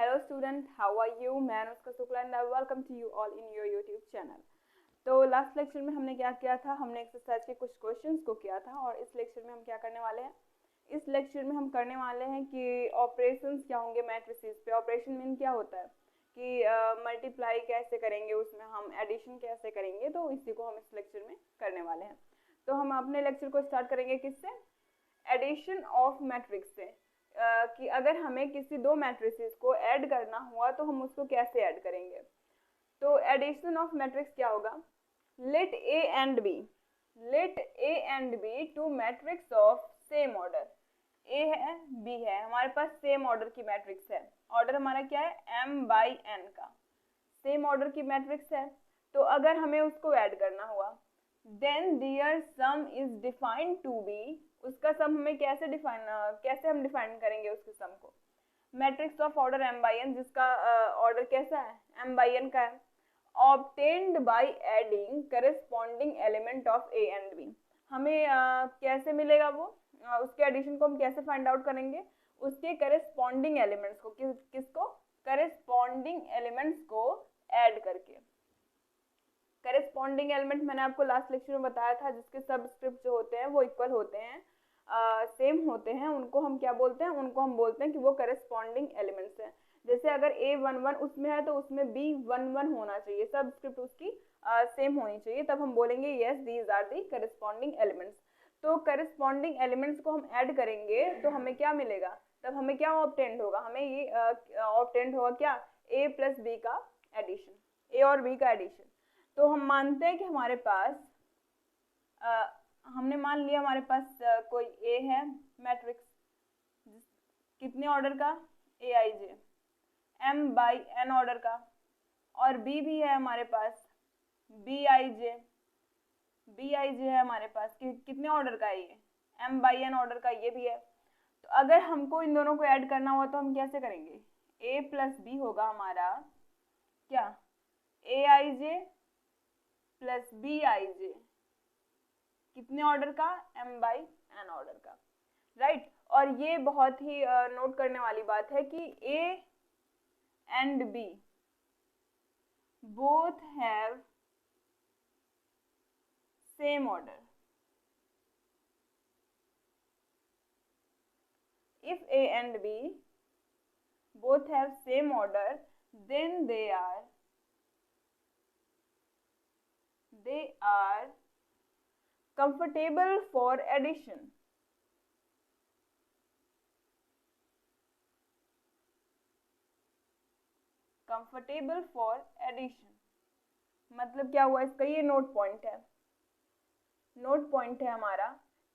Hello student, how are you? मैं Anushka Shukla and I welcome to you all in your YouTube channel. तो last lecture में हमने क्या किया था, हमने एक्सरसाइज के कुछ क्वेश्चंस को किया था और इस लेक्चर में हम क्या करने वाले हैं, इस लेक्चर में हम करने वाले हैं कि ऑपरेशंस क्या होंगे मैट्रिसेस पे। ऑपरेशन मीन क्या होता है कि मल्टीप्लाई कैसे करेंगे, उसमें हम एडिशन कैसे करेंगे, तो इसी को हम इस लेक्चर में करने वाले हैं। तो हम अपने लेक्चर को स्टार्ट करेंगे किससे, एडिशन ऑफ मैट्रिक्स से। कि अगर हमें किसी दो मैट्रिसेस को ऐड करना हुआ तो हम उसको कैसे ऐड करेंगे। तो एडिशन ऑफ मैट्रिक्स क्या होगा, let A and B two matrix of same order. A है, बी है, हमारे पास सेम ऑर्डर की मैट्रिक्स है। ऑर्डर हमारा क्या है, m/n का, सेम ऑर्डर की मैट्रिक्स है। तो अगर हमें उसको ऐड करना हुआ, then there sum is defined to be, उसका सम हमें कैसे हम डिफाइन करेंगे उसके सम को, मैट्रिक्स ऑफ ऑर्डर m/n जिसका ऑर्डर कैसा है, m/n का है, obtained by adding corresponding element of a and b। हमें कैसे मिलेगा वो, उसके एडिशन को हम कैसे फाइंड आउट करेंगे, उसके करस्पॉन्डिंग एलिमेंट्स को, किसको, करस्पॉन्डिंग एलिमेंट्स को ऐड करके। करस्पॉन्डिंग एलिमेंट मैंने आपको लास्ट लेक्चर में बताया था, जिसके सबस्क्रिप्ट जो होते हैं वो इक्वल होते हैं, सेम होते हैं, उनको हम क्या बोलते हैं, उनको हम बोलते हैं कि वो करस्पॉन्डिंग एलिमेंट्स हैं। जैसे अगर A11 उसमें है तो उसमें B11 होना चाहिए, सबस्क्रिप्ट उसकी सेम होनी चाहिए, तब हम बोलेंगे yes these are the corresponding elements. तो करस्पॉन्डिंग एलिमेंट्स को हम ऐड करेंगे तो हमें क्या मिलेगा, तब हमें क्या ऑब्टेंड होगा, हमें ये ऑब्टेंड होगा क्या, A प्लस बी का एडिशन, A और B का एडिशन। तो हम मानते हैं कि हमारे पास हमने मान लिया हमारे पास कोई A है मैट्रिक्स, कितने ऑर्डर का, Aij, m/n ऑर्डर का, और B भी है हमारे पास, Bij है हमारे पास, कितने ऑर्डर का है ये, m/n ऑर्डर का ये भी है। तो अगर हमको इन दोनों को ऐड करना हुआ तो हम कैसे करेंगे, A प्लस बी होगा हमारा क्या, Aij प्लस Bij, कितने ऑर्डर का, m/n ऑर्डर का, राइट। और ये बहुत ही नोट करने वाली बात है कि A and B both have same order. If A and B both have same order, then they are comfortable for addition। Comfortable for addition मतलब क्या हुआ, इसका ये नोट पॉइंट है, नोट पॉइंट है हमारा,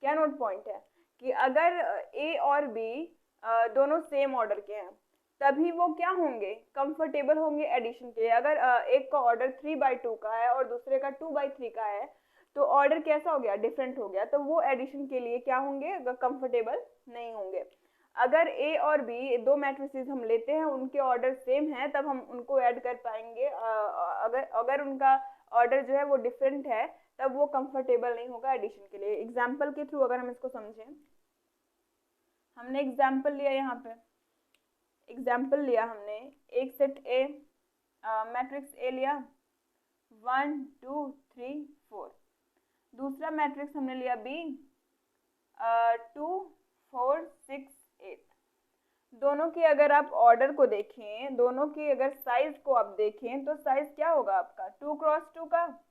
क्या नोट पॉइंट है कि अगर A और B दोनों सेम ऑर्डर के हैं तभी वो क्या होंगे, कंफर्टेबल होंगे एडिशन के लिए। अगर एक का ऑर्डर 3/2 का है और दूसरे का 2/3 का है तो ऑर्डर कैसा हो गया, डिफरेंट हो गया, तो वो एडिशन के लिए क्या होंगे, कंफर्टेबल नहीं होंगे। अगर A और B दो मैट्रिसेस हम लेते हैं, उनके ऑर्डर सेम है, तब हम उनको ऐड कर पाएंगे। अगर उनका ऑर्डर जो है वो डिफरेंट है तब वो कंफर्टेबल नहीं होगा एडिशन के लिए। एग्जाम्पल के थ्रू अगर हम इसको समझें, हमने एग्जाम्पल लिया, यहाँ पे एग्जाम्पल लिया हमने, एक सेट A मैट्रिक्स A लिया 1 2 3 4, दूसरा मैट्रिक्स हमने लिया B 2 4 6 8। दोनों की अगर आप ऑर्डर को देखें, दोनों की अगर साइज को आप देखें तो साइज क्या होगा आपका, 2x2 का,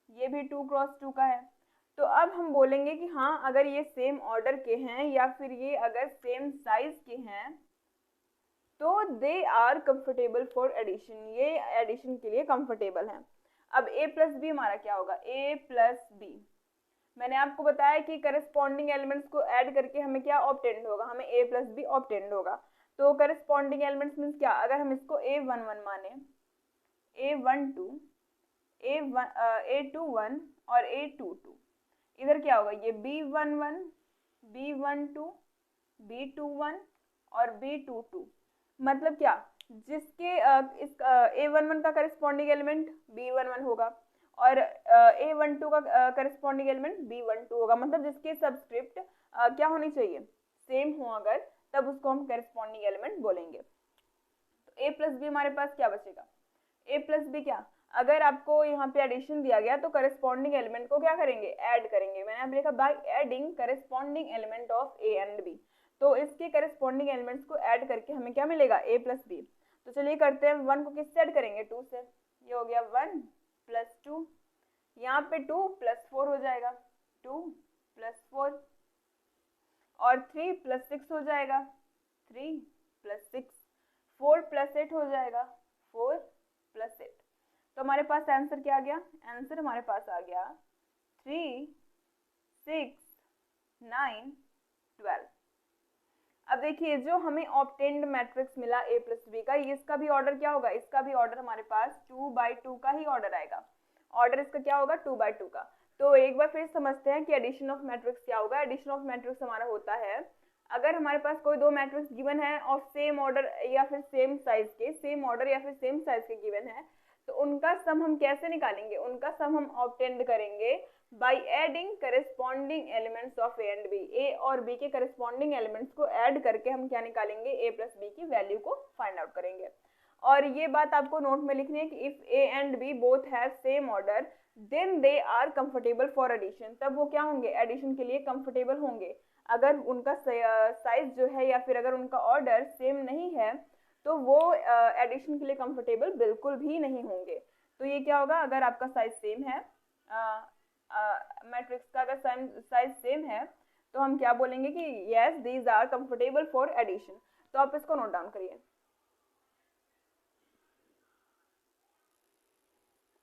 ये भी 2x2 का है। तो अब हम बोलेंगे कि हाँ अगर ये सेम ऑर्डर के हैं या फिर ये अगर सेम साइज के हैं तो they are comfortable for addition, ये एडिशन के लिए कंफर्टेबल हैं। अब A प्लस बी हमारा क्या होगा, A प्लस बी, मैंने आपको बताया कि करस्पॉन्डिंग एलिमेंट्स को ऐड करके हमें क्या ऑब्टेंड होगा, हमें A प्लस बी ऑब्टेंड होगा। तो करस्पॉन्डिंग एलिमेंट्स मीन्स क्या, अगर हम इसको A11 माने, A12 A21 और A22, इधर क्या होगा, ये B11 B12 B21 और B22, मतलब क्या, जिसके इस A11 का करस्पॉन्डिंग एलिमेंट B11 होगा और A12 का करस्पॉन्डिंग एलिमेंट B12 होगा, मतलब जिसके सबस्क्रिप्ट क्या होनी चाहिए, सेम हो अगर, तब उसको हम करस्पॉन्डिंग एलिमेंट बोलेंगे। तो a प्लस बी हमारे पास क्या बचेगा, a प्लस बी क्या, अगर आपको यहाँ पे एडिशन दिया गया तो करस्पॉन्डिंग एलिमेंट को क्या करेंगे, ऐड करेंगे। मैंने यहाँ पे लिखा bye adding corresponding element of a and b, तो इसके करस्पॉन्डिंग एलिमेंट्स को ऐड करके हमें क्या मिलेगा, a प्लस बी। तो चलिए करते हैं, 1 को किससे ऐड करेंगे, 2 से, ये हो गया 1 प्लस 2, यहाँ पे 2 प्लस 4 हो जाएगा, 2 प्लस 4, और 3 प्लस 6 हो जाएगा, 3 प्लस 6, 4 प्लस 8 हो जाएगा, 4 प्लस 8। तो हमारे पास आंसर क्या आ गया, आंसर हमारे पास आ गया 3 6 9 12। अब देखिए जो हमें ऑब्टेन्ड मैट्रिक्स मिला a प्लस बी का, इसका भी ऑर्डर क्या होगा, इसका भी ऑर्डर हमारे पास 2/2 का ही ऑर्डर आएगा। ऑर्डर इसका क्या होगा, 2/2 का। तो एक बार फिर समझते हैं कि एडिशन ऑफ मैट्रिक्स क्या होगा। एडिशन ऑफ मैट्रिक्स हमारा होता है, अगर हमारे पास कोई दो मैट्रिक्स गिवन है ऑफ सेम ऑर्डर या फिर सेम साइज के, सेम ऑर्डर या फिर सेम साइज के गिवन है, तो उनका सम हम कैसे निकालेंगे, उनका सम हम ऑब्टेंड करेंगे by adding corresponding elements of A and B. A और बी के करस्पॉन्डिंग एलिमेंट्स को ऐड करके हम क्या निकालेंगे, ए प्लस बी की वैल्यू को फाइंड आउट करेंगे। और ये बात आपको नोट में लिखनी है कि if A and B both have same order then they are comfortable for addition, तब वो क्या होंगे, एडिशन के लिए कंफर्टेबल होंगे। अगर उनका साइज जो है या फिर अगर उनका ऑर्डर सेम नहीं है तो वो एडिशन के लिए कंफर्टेबल बिल्कुल भी नहीं होंगे। तो ये क्या होगा, अगर आपका साइज सेम है, मैट्रिक्स का अगर साइज सेम है तो हम क्या बोलेंगे कि yes these are comfortable for addition. तो आप इसको नोट डाउन करिए।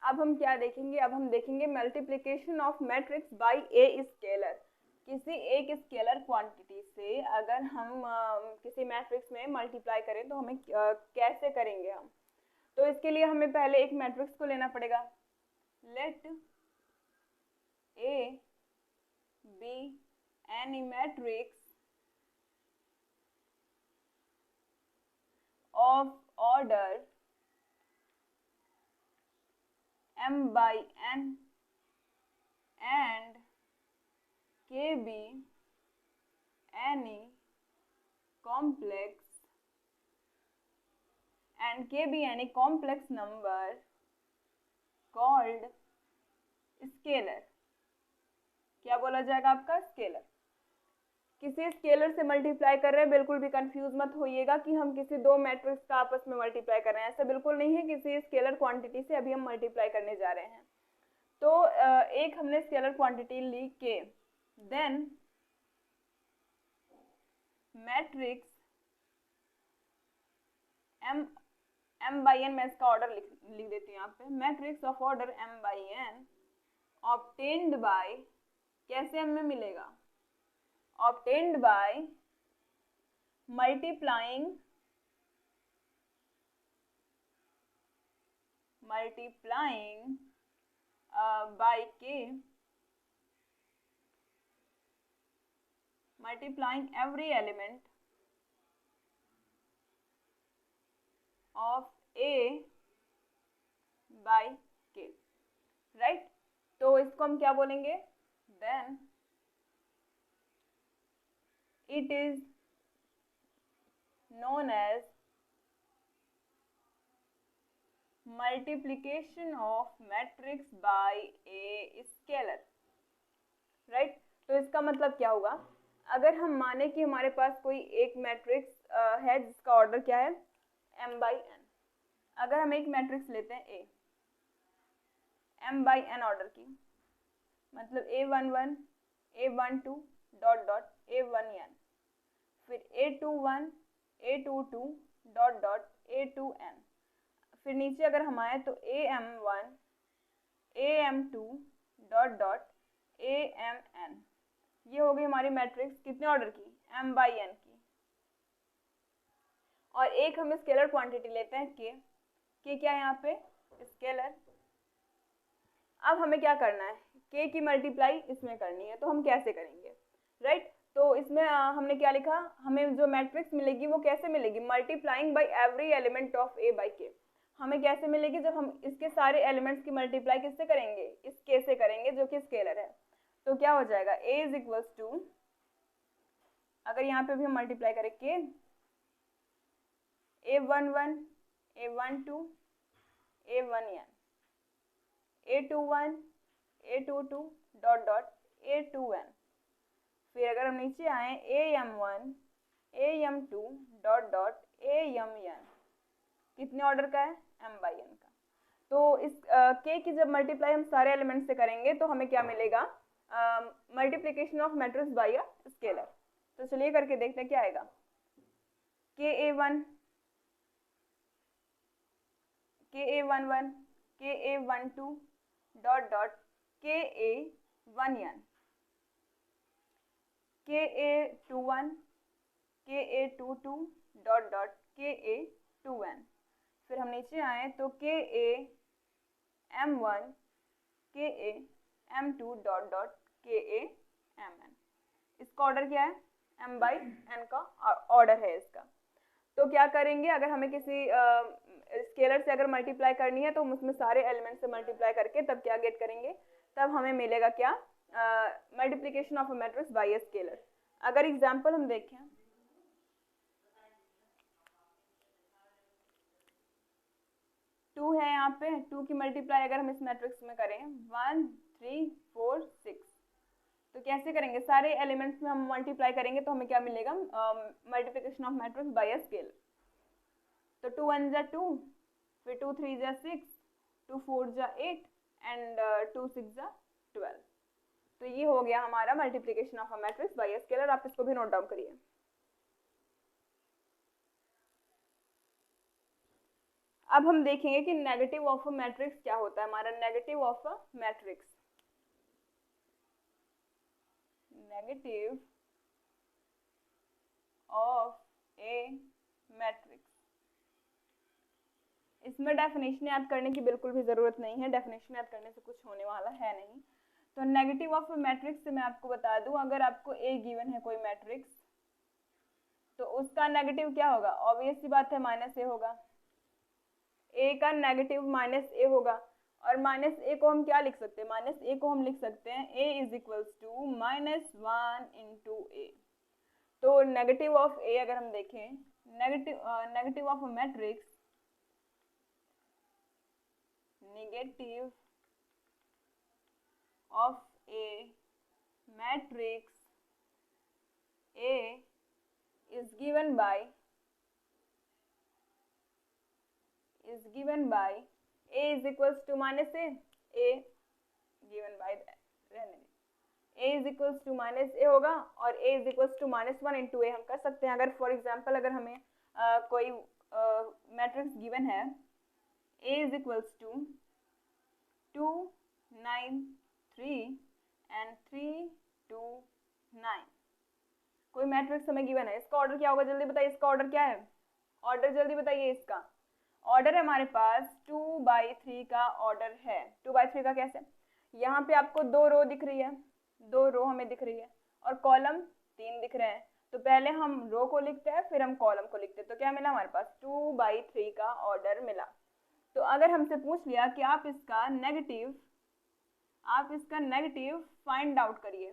अब हम क्या देखेंगे, अब हम देखेंगे multiplication of matrix bye a scalar. किसी एक स्केलर क्वांटिटी से अगर हम किसी मैट्रिक्स में मल्टीप्लाई करें तो हमें कैसे करेंगे हम। तो इसके लिए हमें पहले एक मैट्रिक्स को लेना पड़ेगा। Let A be any matrix of order m by n and k be any complex number called scalar। क्या बोला जाएगा आपका, स्केलर। किसी स्केलर से मल्टीप्लाई कर रहे हैं, बिल्कुल भी कंफ्यूज मत होइएगा कि हम किसी दो मैट्रिक्स का आपस में मल्टीप्लाई कर रहे हैं, ऐसा बिल्कुल नहीं है। किसी स्केलर क्वांटिटी से अभी हम मल्टीप्लाई करने जा रहे हैं। तो एक हमने स्केलर क्वांटिटी ली के, then matrix m by n, मैं इसका ऑर्डर लिख देती हूँ यहाँ पे, matrix of order m by n obtained by, कैसे हमें मिलेगा, obtained by multiplying by k, multiplying every element of a by k, right। तो इसको हम क्या बोलेंगे, then it is known as multiplication of matrix by a scalar, right। तो इसका मतलब क्या हुआ, अगर हम माने कि हमारे पास कोई एक मैट्रिक्स है जिसका ऑर्डर क्या है, m by n। अगर हम एक मैट्रिक्स लेते हैं a, m by n order की, मतलब a11 a12 dot dot a1n, फिर a21 a22 dot dot a2n, फिर नीचे अगर हम आए तो am1 am2 dot dot amn। ये हो गई हमारी मैट्रिक्स कितने ऑर्डर की, m by n की। और एक हम स्केलर क्वांटिटी लेते हैं k क्या है यहाँ पे, स्केलर। अब हमें क्या करना है, k की मल्टीप्लाई इसमें करनी है, तो हम कैसे करेंगे, राइट। तो इसमें हमने क्या लिखा, हमें जो मैट्रिक्स मिलेगी वो कैसे मिलेगी, multiplying by every element of a by k। हमें कैसे मिलेगी, जब हम इसके सारे एलिमेंट्स की मल्टीप्लाई किससे करेंगे, इस k से करेंगे जो कि स्केलर है। तो क्या हो जाएगा, a इज इक्वल्स टू, अगर यहाँ पे भी हम मल्टीप्लाई करें k, a11 A12 A1n, A21 A22 dot dot A2n। फिर अगर हम नीचे आए AM1 AM2 dot dot AMN, कितने ऑर्डर का है, m/n का। तो इस k की जब मल्टीप्लाई हम सारे एलिमेंट से करेंगे तो हमें क्या मिलेगा, multiplication of matrix bye a scalar. तो चलिए करके देखते हैं क्या आएगा। KA1 KA11 KA12 dot dot KA1n, KA21 KA22 dot dot KA2n। फिर हम नीचे आए तो KA_M1 KA_M2 dot dot KA_MN। इसका ऑर्डर क्या है, m/n का ऑर्डर है इसका। तो क्या करेंगे, अगर हमें किसी स्केलर से अगर मल्टीप्लाई करनी है तो हम उसमें सारे एलिमेंट से मल्टीप्लाई करके तब क्या गेट करेंगे, तब हमें मिलेगा क्या, multiplication of a matrix bye a scalar. अगर एग्जांपल हम देखें, टू है यहाँ पे, टू की मल्टीप्लाई अगर हम इस मैट्रिक्स में करें 1 3 4 6, तो कैसे करेंगे, सारे एलिमेंट्स में हम मल्टीप्लाई करेंगे तो हमें क्या मिलेगा, multiplication of matrix bye a scalar. तो 2 1 जा 2, फिर 2 3 जा 6, 2 4 जा 8 एंड 2 6 जा 12। तो ये हो गया हमारा multiplication of a matrix bye a scalar. आप इसको भी नोट डाउन करिए। अब हम देखेंगे कि नेगेटिव ऑफ अ मैट्रिक्स क्या होता है। हमारा negative of a matrix, negative of A matrix, इसमें डेफिनेशन याद करने की बिल्कुल भी जरूरत नहीं है, डेफिनेशन याद करने से कुछ होने वाला है नहीं। तो नेगेटिव ऑफ अ मैट्रिक्स से मैं आपको बता दूं, अगर आपको ए गिवन है कोई मैट्रिक्स, तो उसका नेगेटिव क्या होगा, ऑब्वियस सी बात है माइनस ए होगा। ए का नेगेटिव माइनस ए होगा, और माइनस ए को हम क्या लिख सकते हैं, माइनस ए को हम लिख सकते हैं ए इज इक्वल्स टू -1 इंटू ए। तो नेगेटिव ऑफ ए अगर हम देखें, negative of a matrix, negative of A matrix A is given by A is equals to minus A given by A is equals to minus A होगा, और A is equals to -1 into ए हम कर सकते हैं। अगर for example अगर हमें कोई मैट्रिक्स गिवन है A is equals to 2 9 3 and 3 2 9, कोई मैट्रिक्स हमें गिवन है, इसका ऑर्डर क्या होगा, जल्दी बताइए इसका ऑर्डर क्या है, ऑर्डर जल्दी बताइए। इसका ऑर्डर है हमारे पास 2/3 का ऑर्डर है। 2/3 का कैसे, यहाँ पे आपको 2 रो दिख रही है, 2 रो हमें दिख रही है, और कॉलम 3 दिख रहे हैं। तो पहले हम रो को लिखते हैं, फिर हम कॉलम को लिखते हैं। तो क्या मिला हमारे पास, 2/3 का ऑर्डर मिला। तो अगर हमसे पूछ लिया कि आप इसका नेगेटिव फाइंड आउट करिए,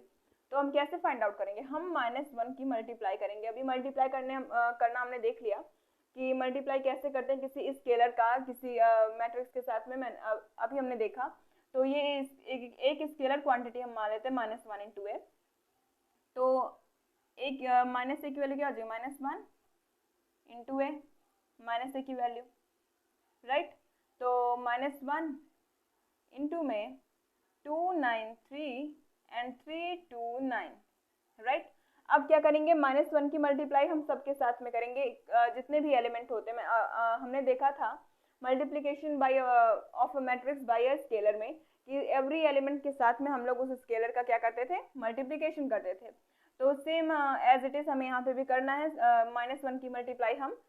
तो हम कैसे फाइंड आउट करेंगे, हम -1 की मल्टीप्लाई करेंगे। अभी मल्टीप्लाई करना हमने देख लिया कि मल्टीप्लाई कैसे करते हैं किसी स्केलर का किसी मैट्रिक्स के साथ में, अभी हमने देखा। तो ये एक स्केलर क्वांटिटी हम मान लेते हैं -1 इंटू ए। तो एक -a की वैल्यू क्या हो जाएगी, -1 इंटू ए, -a की वैल्यू, राइट। तो -1 इंटू में 2 9 3 एंड 3 2 9, राइट। अब क्या करेंगे, -1 की मल्टीप्लाई हम सबके साथ में करेंगे, जितने भी एलिमेंट होते हैं। हमने देखा था multiplication bye of a matrix bye a scalar में कि एवरी एलिमेंट के साथ में हम लोग उस स्केलर का क्या करते थे, मल्टीप्लिकेशन करते थे। तो सेम एज इट इज हमें यहाँ पे भी करना है। -1 की मल्टीप्लाई हम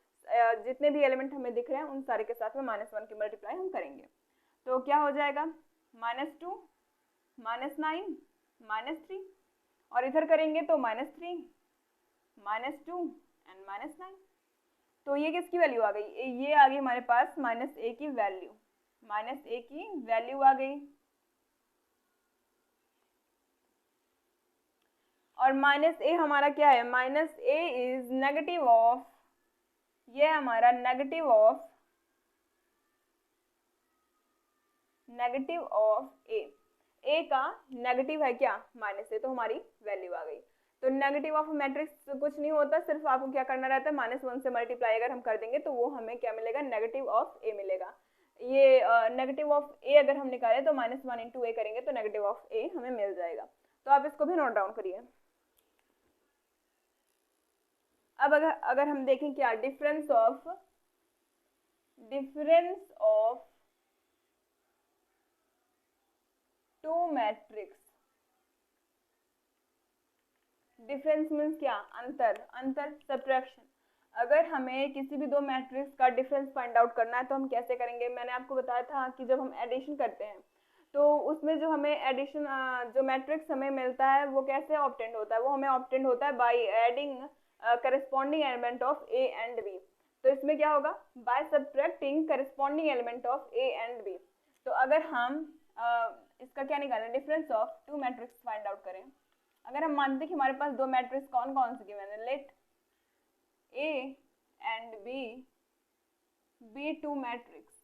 जितने भी एलिमेंट हमें दिख रहे हैं उन सारे के साथ में -1 की मल्टीप्लाई हम करेंगे। तो क्या हो जाएगा, -2 -9 -3, और इधर करेंगे तो -3 -2 एंड -9। तो ये किसकी वैल्यू आ गई, ये आ गई हमारे पास -a की वैल्यू, -a की वैल्यू आ गई। और -a हमारा क्या है, -a इज नेगेटिव ऑफ, ये हमारा नेगेटिव ऑफ नेगेटिव ऑफ ए का नेगेटिव है क्या, माइनस ए, तो हमारी वैल्यू आ गई। तो नेगेटिव ऑफ मैट्रिक्स कुछ नहीं होता, सिर्फ आपको क्या करना रहता है, -1 से मल्टीप्लाई अगर हम कर देंगे तो वो हमें क्या मिलेगा, नेगेटिव ऑफ ए मिलेगा। ये नेगेटिव ऑफ ए अगर हम निकाले तो -1 इंटू ए करेंगे तो नेगेटिव ऑफ ए हमें मिल जाएगा। तो आप इसको भी नोट डाउन करिए। अब अगर हम देखें क्या difference of two matrix, difference means क्या, अंतर सब्ट्रैक्शन। अगर हमें किसी भी दो मैट्रिक्स का डिफरेंस फाइंड आउट करना है तो हम कैसे करेंगे, मैंने आपको बताया था कि जब हम एडिशन करते हैं तो उसमें जो हमें एडिशन जो मैट्रिक्स हमें मिलता है वो कैसे ऑब्टेंड होता है, वो हमें ऑब्टेंड होता है by adding corresponding element of A and B. तो इसमें क्या होगा, by subtracting corresponding element of A and B. तो अगर हम इसका क्या निकालें, difference of two matrix find out करें। अगर हम मानते हैं कि हमारे पास दो मैट्रिक्स कौन कौन से गिवन है, let A and B two matrix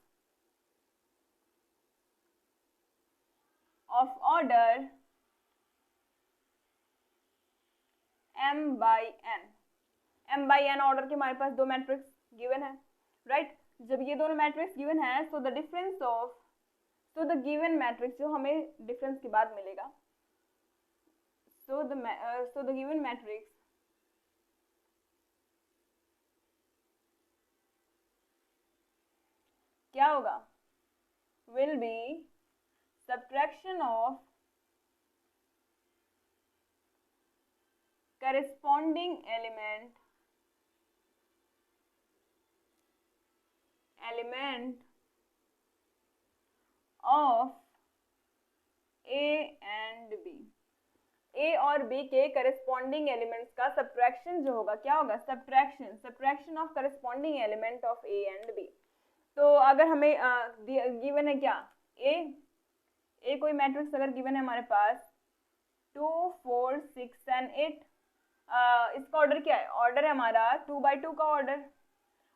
of order m by n order के हमारे पास दो मैट्रिक्स गिवन है, राइट। जब ये दोनों मैट्रिक्स गिवन है so the difference of the given matrix जो हमें डिफरेंस के बाद मिलेगा, सो द गिवन मैट्रिक्स क्या होगा, will be subtraction of corresponding element of A and B। ए और बी के करस्पॉन्डिंग एलिमेंट्स का सब्ट्रैक्शन जो होगा क्या होगा, subtraction of corresponding element of A and B. तो अगर हमें गिवन है क्या, ए कोई मैट्रिक्स अगर गिवन है हमारे पास 2 4 6 एंड 8, इसका ऑर्डर क्या है, ऑर्डर है हमारा 2x2 का ऑर्डर।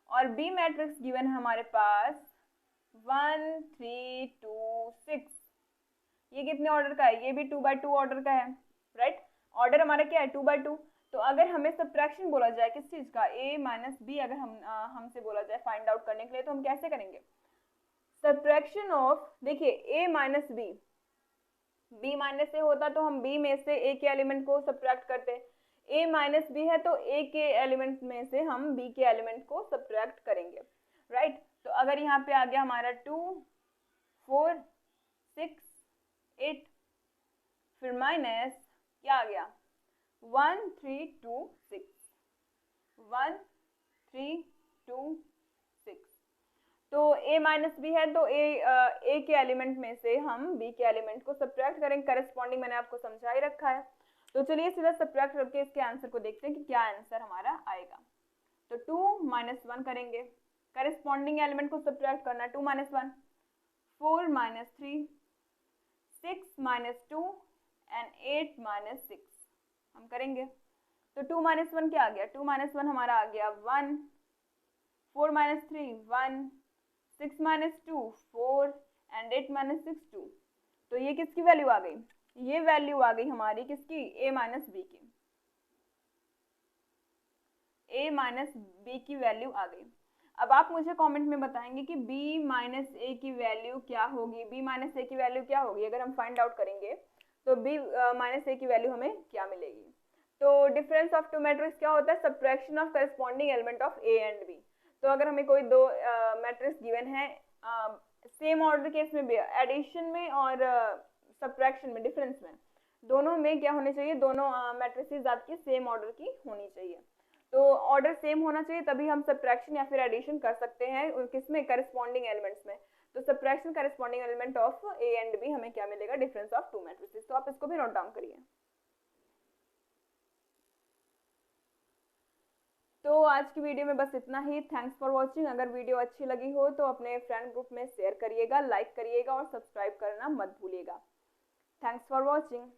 और बी मैट्रिक्स गिवन है हमारे पास 1 3 2 6, ये कितने ऑर्डर का है, ये भी 2x2 ऑर्डर का है, राइट। ऑर्डर हमारा क्या है 2x2। तो अगर हमें सब्ट्रैक्शन बोला जाए किस चीज का, a माइनस बी, अगर हमसे बोला जाए फाइंड आउट करने के लिए तो हम कैसे करेंगे, सब्ट्रैक्शन ऑफ, देखिए a minus B, b minus A होता तो हम b में से a के एलिमेंट को सब्ट्रैक्ट करते, a माइनस बी है तो a के एलिमेंट में से हम b के एलिमेंट को सब्ट्रैक्ट करेंगे, राइट। तो अगर यहाँ पे आ गया हमारा 2 4 6 8, फिर माइनस क्या आ गया 1 3 2 6, 1 3 2 6। तो a माइनस बी है तो a के एलिमेंट में से हम b के एलिमेंट को सब्ट्रैक्ट करेंगे, करस्पॉन्डिंग मैंने आपको समझा ही रखा है। तो चलिए सीधा सब्ट्रैक्ट करके इसके आंसर को देखते हैं कि क्या आंसर हमारा आएगा। तो 2 - 1 करेंगे, करस्पॉन्डिंग एलिमेंट को सब्ट्रैक्ट करना, 2 - 1 4 - 3 6 - 2 एंड 8 - 6 हम करेंगे। तो 2 - 1 क्या आ गया, 2 - 1 हमारा आ गया 1, 4 - 3 1, 6 - 2 4 एंड 8 - 6 2। तो ये किसकी वैल्यू आ गई, ये वैल्यू आ गई हमारी किसकी, a माइनस बी की, a माइनस बी की वैल्यू आ गई। अब आप मुझे कमेंट में बताएंगे कि b माइनस ए की वैल्यू क्या होगी, b माइनस ए की वैल्यू क्या होगी, अगर हम फाइंड आउट करेंगे तो b माइनस ए की वैल्यू हमें क्या मिलेगी। तो डिफरेंस ऑफ टू मैट्रिक्स क्या होता है, subtraction of corresponding element of A and B. तो अगर हमें कोई दो मैट्रिक्स गिवन है सेम ऑर्डर के, इसमें भी एडिशन में और सब्ट्रैक्शन में, डिफरेंस में, दोनों में क्या होने चाहिए, दोनों मैट्रिसेस आपकी सेम ऑर्डर की होनी चाहिए। तो ऑर्डर सेम होना चाहिए तभी हम सब्ट्रैक्शन या फिर एडिशन कर सकते हैं, किसमें, करस्पॉन्डिंग एलिमेंट्स में। तो subtraction corresponding element of A and B हमें क्या मिलेगा, डिफरेंस ऑफ टू मैट्रिसेस। तो आप इसको भी नोट डाउन करिए। तो आज की वीडियो में बस इतना ही। Thanks for watching. अगर वीडियो अच्छी लगी हो तो अपने फ्रेंड ग्रुप में शेयर करिएगा, लाइक करिएगा और सब्सक्राइब करना मत भूलिएगा। Thanks for watching.